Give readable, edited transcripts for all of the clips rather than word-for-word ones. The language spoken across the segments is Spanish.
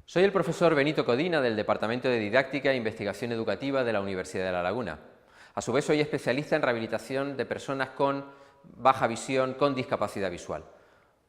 Soy el profesor Benito Codina del Departamento de Didáctica e Investigación Educativa de la Universidad de La Laguna. A su vez soy especialista en rehabilitación de personas con baja visión, con discapacidad visual.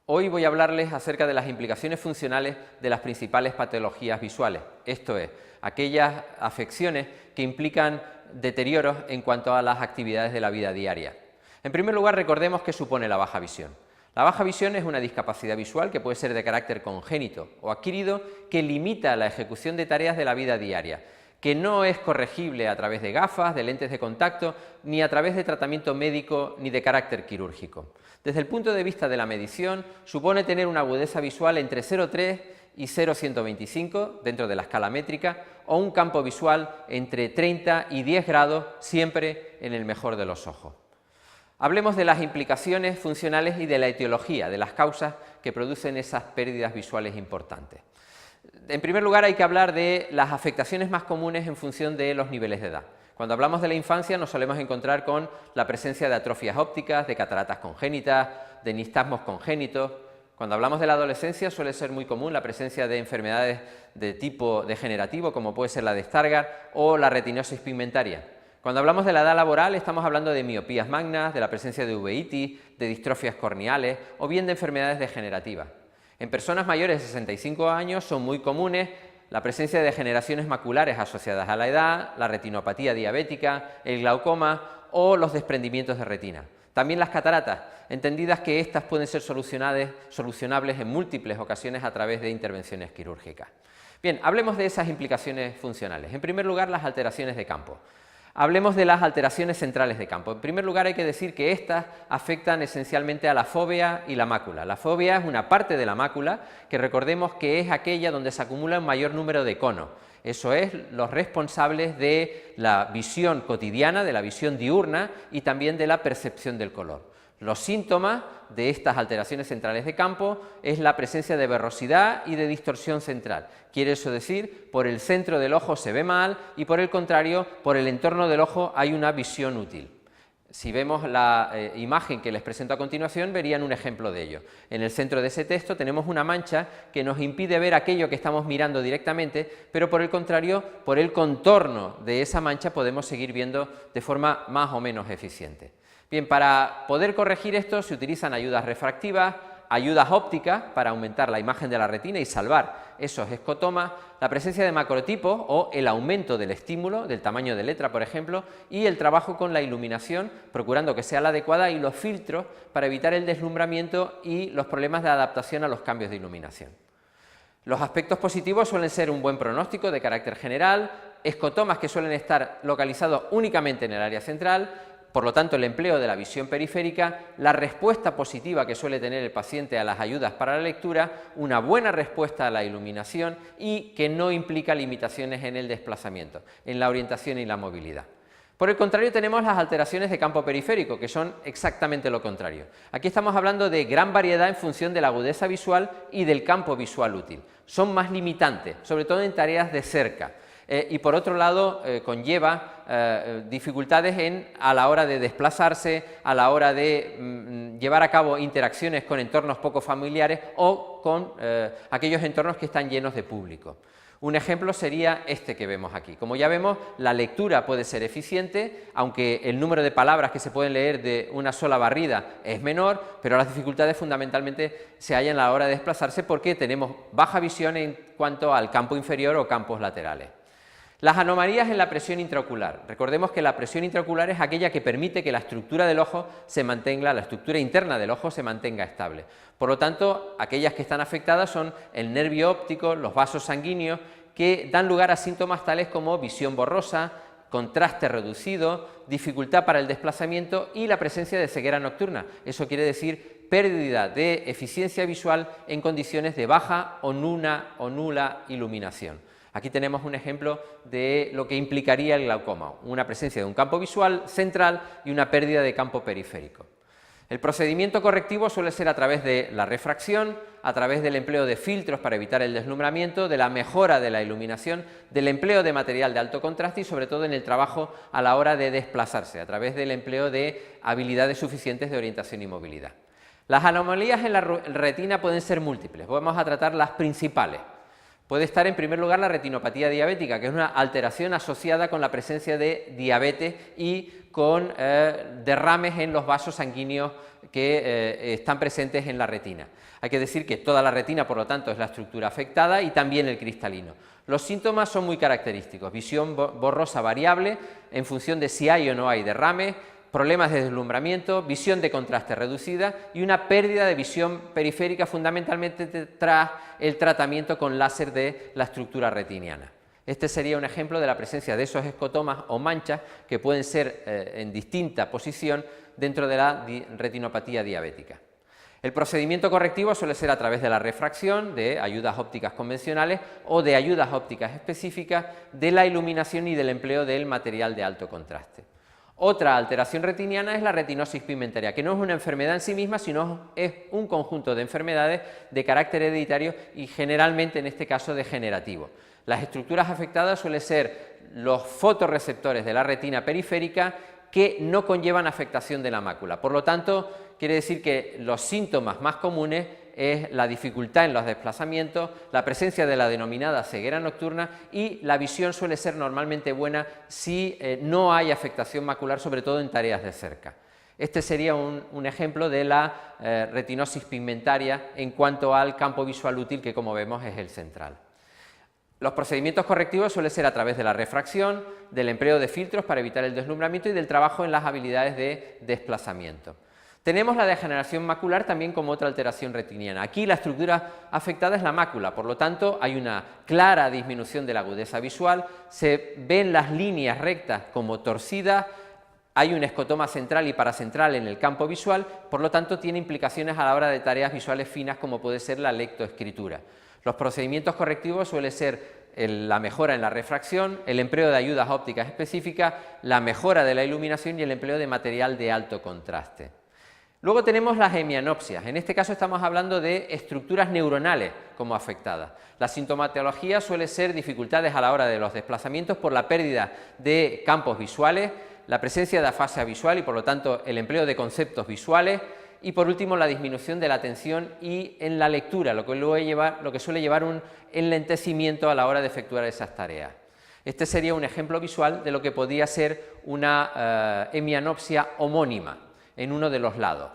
Hoy voy a hablarles acerca de las implicaciones funcionales de las principales patologías visuales, esto es, aquellas afecciones que implican deterioros en cuanto a las actividades de la vida diaria. En primer lugar, recordemos qué supone la baja visión. La baja visión es una discapacidad visual que puede ser de carácter congénito o adquirido que limita la ejecución de tareas de la vida diaria, que no es corregible a través de gafas, de lentes de contacto, ni a través de tratamiento médico ni de carácter quirúrgico. Desde el punto de vista de la medición, supone tener una agudeza visual entre 0,3 y 0,125 dentro de la escala métrica o un campo visual entre 30 y 10 grados, siempre en el mejor de los ojos. Hablemos de las implicaciones funcionales y de la etiología, de las causas que producen esas pérdidas visuales importantes. En primer lugar, hay que hablar de las afectaciones más comunes en función de los niveles de edad. Cuando hablamos de la infancia nos solemos encontrar con la presencia de atrofias ópticas, de cataratas congénitas, de nistagmos congénitos. Cuando hablamos de la adolescencia suele ser muy común la presencia de enfermedades de tipo degenerativo, como puede ser la de Stargardt o la retinosis pigmentaria. Cuando hablamos de la edad laboral estamos hablando de miopías magnas, de la presencia de uveitis, de distrofias corneales o bien de enfermedades degenerativas. En personas mayores de 65 años son muy comunes la presencia de degeneraciones maculares asociadas a la edad, la retinopatía diabética, el glaucoma o los desprendimientos de retina. También las cataratas, entendidas que estas pueden ser solucionables en múltiples ocasiones a través de intervenciones quirúrgicas. Bien, hablemos de esas implicaciones funcionales. En primer lugar, las alteraciones de campo. Hablemos de las alteraciones centrales de campo. En primer lugar, hay que decir que estas afectan esencialmente a la fóvea y la mácula. La fóvea es una parte de la mácula que recordemos que es aquella donde se acumula un mayor número de conos. Eso es, los responsables de la visión cotidiana, de la visión diurna y también de la percepción del color. Los síntomas de estas alteraciones centrales de campo es la presencia de borrosidad y de distorsión central. Quiere eso decir, por el centro del ojo se ve mal y por el contrario, por el entorno del ojo hay una visión útil. Si vemos la imagen que les presento a continuación, verían un ejemplo de ello. En el centro de ese texto tenemos una mancha que nos impide ver aquello que estamos mirando directamente, pero por el contrario, por el contorno de esa mancha podemos seguir viendo de forma más o menos eficiente. Bien, para poder corregir esto se utilizan ayudas refractivas, ayudas ópticas para aumentar la imagen de la retina y salvar esos escotomas, la presencia de macrotipos o el aumento del estímulo, del tamaño de letra, por ejemplo, y el trabajo con la iluminación, procurando que sea la adecuada, y los filtros para evitar el deslumbramiento y los problemas de adaptación a los cambios de iluminación. Los aspectos positivos suelen ser un buen pronóstico de carácter general, escotomas que suelen estar localizados únicamente en el área central. Por lo tanto, el empleo de la visión periférica, la respuesta positiva que suele tener el paciente a las ayudas para la lectura, una buena respuesta a la iluminación y que no implica limitaciones en el desplazamiento, en la orientación y la movilidad. Por el contrario, tenemos las alteraciones de campo periférico, que son exactamente lo contrario. Aquí estamos hablando de gran variedad en función de la agudeza visual y del campo visual útil. Son más limitantes, sobre todo en tareas de cerca. Y por otro lado conlleva dificultades a la hora de desplazarse, a la hora de llevar a cabo interacciones con entornos poco familiares o con aquellos entornos que están llenos de público. Un ejemplo sería este que vemos aquí. Como ya vemos, la lectura puede ser eficiente, aunque el número de palabras que se pueden leer de una sola barrida es menor, pero las dificultades fundamentalmente se hallan a la hora de desplazarse porque tenemos baja visión en cuanto al campo inferior o campos laterales. Las anomalías en la presión intraocular. Recordemos que la presión intraocular es aquella que permite que la estructura del ojo se mantenga, la estructura interna del ojo se mantenga estable. Por lo tanto, aquellas que están afectadas son el nervio óptico, los vasos sanguíneos, que dan lugar a síntomas tales como visión borrosa, contraste reducido, dificultad para el desplazamiento y la presencia de ceguera nocturna. Eso quiere decir pérdida de eficiencia visual en condiciones de baja o nula iluminación. Aquí tenemos un ejemplo de lo que implicaría el glaucoma, una presencia de un campo visual central y una pérdida de campo periférico. El procedimiento correctivo suele ser a través de la refracción, a través del empleo de filtros para evitar el deslumbramiento, de la mejora de la iluminación, del empleo de material de alto contraste y sobre todo en el trabajo a la hora de desplazarse, a través del empleo de habilidades suficientes de orientación y movilidad. Las anomalías en la retina pueden ser múltiples, vamos a tratar las principales. Puede estar en primer lugar la retinopatía diabética, que es una alteración asociada con la presencia de diabetes y con derrames en los vasos sanguíneos que están presentes en la retina. Hay que decir que toda la retina, por lo tanto, es la estructura afectada y también el cristalino. Los síntomas son muy característicos: visión borrosa variable en función de si hay o no hay derrames, problemas de deslumbramiento, visión de contraste reducida y una pérdida de visión periférica, fundamentalmente tras el tratamiento con láser de la estructura retiniana. Este sería un ejemplo de la presencia de esos escotomas o manchas que pueden ser en distinta posición dentro de la retinopatía diabética. El procedimiento correctivo suele ser a través de la refracción, de ayudas ópticas convencionales o de ayudas ópticas específicas, de la iluminación y del empleo del material de alto contraste. Otra alteración retiniana es la retinosis pigmentaria, que no es una enfermedad en sí misma, sino es un conjunto de enfermedades de carácter hereditario y generalmente en este caso degenerativo. Las estructuras afectadas suelen ser los fotorreceptores de la retina periférica que no conllevan afectación de la mácula. Por lo tanto, quiere decir que los síntomas más comunes es la dificultad en los desplazamientos, la presencia de la denominada ceguera nocturna y la visión suele ser normalmente buena si no hay afectación macular, sobre todo en tareas de cerca. Este sería un ejemplo de la retinosis pigmentaria en cuanto al campo visual útil, que como vemos es el central. Los procedimientos correctivos suelen ser a través de la refracción, del empleo de filtros para evitar el deslumbramiento y del trabajo en las habilidades de desplazamiento. Tenemos la degeneración macular también como otra alteración retiniana. Aquí la estructura afectada es la mácula, por lo tanto hay una clara disminución de la agudeza visual, se ven las líneas rectas como torcidas, hay un escotoma central y paracentral en el campo visual, por lo tanto tiene implicaciones a la hora de tareas visuales finas como puede ser la lectoescritura. Los procedimientos correctivos suelen ser la mejora en la refracción, el empleo de ayudas ópticas específicas, la mejora de la iluminación y el empleo de material de alto contraste. Luego tenemos las hemianopsias. En este caso estamos hablando de estructuras neuronales como afectadas. La sintomatología suele ser dificultades a la hora de los desplazamientos por la pérdida de campos visuales, la presencia de afasia visual y por lo tanto el empleo de conceptos visuales y por último la disminución de la atención y en la lectura, lo que suele llevar un enlentecimiento a la hora de efectuar esas tareas. Este sería un ejemplo visual de lo que podría ser una hemianopsia homónima en uno de los lados.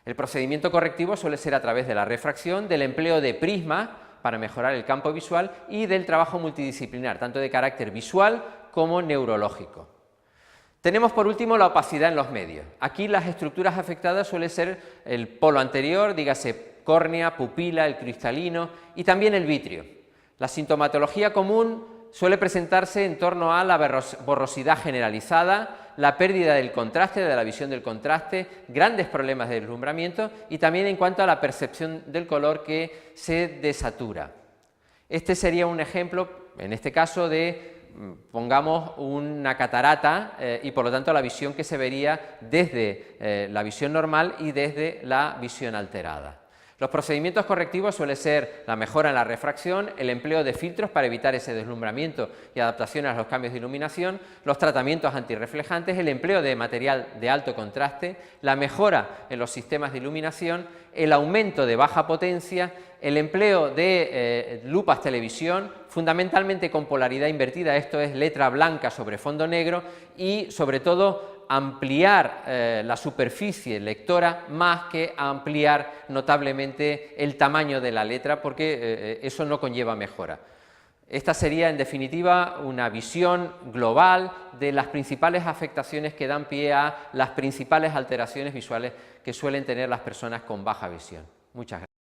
El procedimiento correctivo suele ser a través de la refracción, del empleo de prismas para mejorar el campo visual y del trabajo multidisciplinar, tanto de carácter visual como neurológico. Tenemos por último la opacidad en los medios. Aquí las estructuras afectadas suelen ser el polo anterior, dígase córnea, pupila, el cristalino y también el vitrio. La sintomatología común suele presentarse en torno a la borrosidad generalizada, la pérdida del contraste, de la visión del contraste, grandes problemas de deslumbramiento y también en cuanto a la percepción del color que se desatura. Este sería un ejemplo, en este caso, de, pongamos, una catarata y por lo tanto la visión que se vería desde la visión normal y desde la visión alterada. Los procedimientos correctivos suelen ser la mejora en la refracción, el empleo de filtros para evitar ese deslumbramiento y adaptaciones a los cambios de iluminación, los tratamientos antirreflejantes, el empleo de material de alto contraste, la mejora en los sistemas de iluminación, el aumento de baja potencia, el empleo de lupas televisión, fundamentalmente con polaridad invertida, esto es letra blanca sobre fondo negro y sobre todo ampliar la superficie lectora más que ampliar notablemente el tamaño de la letra porque eso no conlleva mejora. Esta sería en definitiva una visión global de las principales afectaciones que dan pie a las principales alteraciones visuales que suelen tener las personas con baja visión. Muchas gracias.